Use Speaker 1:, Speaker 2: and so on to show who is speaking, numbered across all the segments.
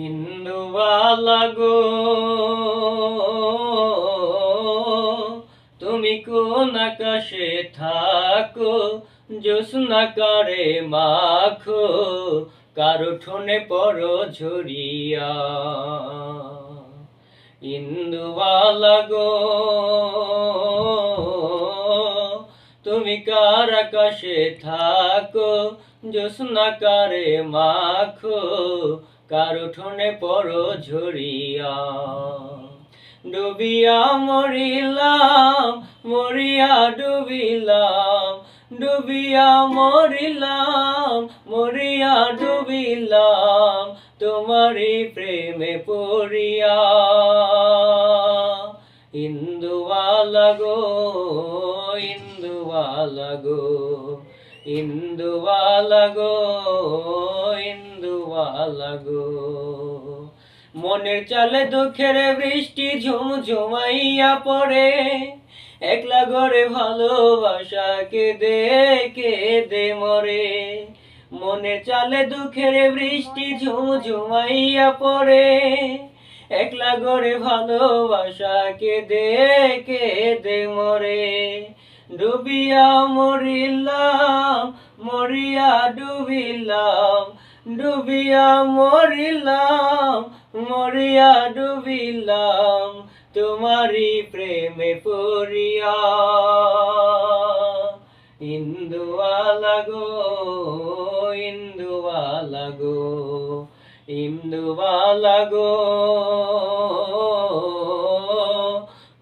Speaker 1: ইন্দুবালা গো তুমি কোন আকাশে থাকো, জ্যোৎস্না কারে মাখো, কারো ঠোনে পড়ো ঝরিয়া। ইন্দুবালা গো তুমি কার আকাশে থাকো, জ্যোৎস্না কারে মাখো, কারো ঠোনে পড়ো ঝরিয়া। ডুবিয়া মরিলাম, মরিয়া ডুবিলাম, ডুবিয়া মরিলাম, মরিয়া ডুবিলাম, তোমারই প্রেমে পড়িয়া। ইন্দুবালা গো, ইন্দুবালা গো, ইন্দুবালা গো, ইন্দুবালা গো। মনের চালে দুঃখের বৃষ্টি ঝুমঝুমাইয়া পড়ে, একলা ঘরে ভালোবাসা কেঁদে কেঁদে মরে। মনের চালে দুঃখের বৃষ্টি ঝুমঝুমাইয়া পড়ে, একলা ঘরে ভালোবাসা কেঁদে কেঁদে মরে। ডুবিয়া মরিলাম, মরিয়া ডুবিলাম, ডুবিয়া মরিলাম, মরিয়া ডুবিলাম, তোমারই প্রেমে পড়িয়া। ইন্দুবালা গো, ইন্দুবালা গো, ইন্দুবালা গো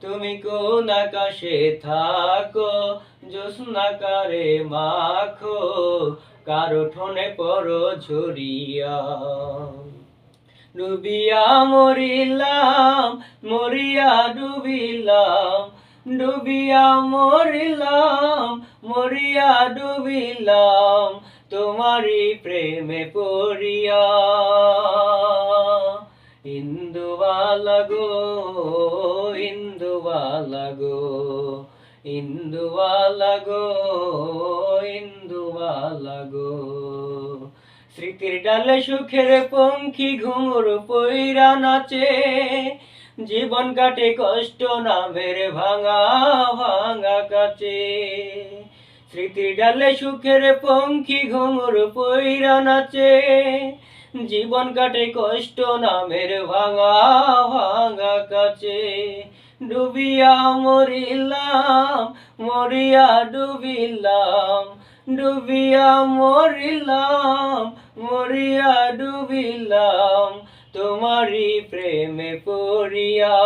Speaker 1: তুমি কোন আকাশে থাকো, জ্যোৎস্না কারে মাখো, কারো ঠোনে পড়ো ঝরিয়া। ডুবিয়া মরিলাম, মরিয়া ডুবিলাম, ডুবিয়া মরিলাম, মরিয়া ডুবিলাম, তোমারই প্রেমে পড়িয়া। ইন্দুবালা গো, ইন্দুবালা গো, ইন্দুবালা গো, ইন্দুবালা গো। স্মৃতির ডালে সুখের পঙ্খী ঘুঙুর পইরা নাচে, জীবন কাটে কষ্ট নামের ভাঙা ভাঙা কাছে। স্মৃতির ডালে সুখের পঙ্খী ঘুঙুর পইরা নাচে, জীবন কাটে কষ্ট নামের ভাঙা ভাঙা কাছে। ডুবিয়া মরিলাম, মরিয়া ডুবিলাম, ডুবিয়া মরিলাম, মরিয়া ডুবিলাম, তোমারই প্রেমে পড়িয়া।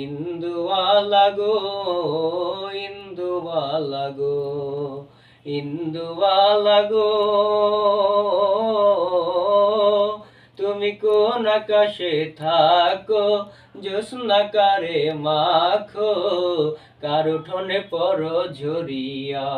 Speaker 1: ইন্দুবালা গো, ইন্দুবালা গো, ইন্দুবালা গো তুমি কোন আকাশে থাকো, জ্যোৎস্না কারে মাখো, কারো ঠোনে পড়ো ঝরিয়া।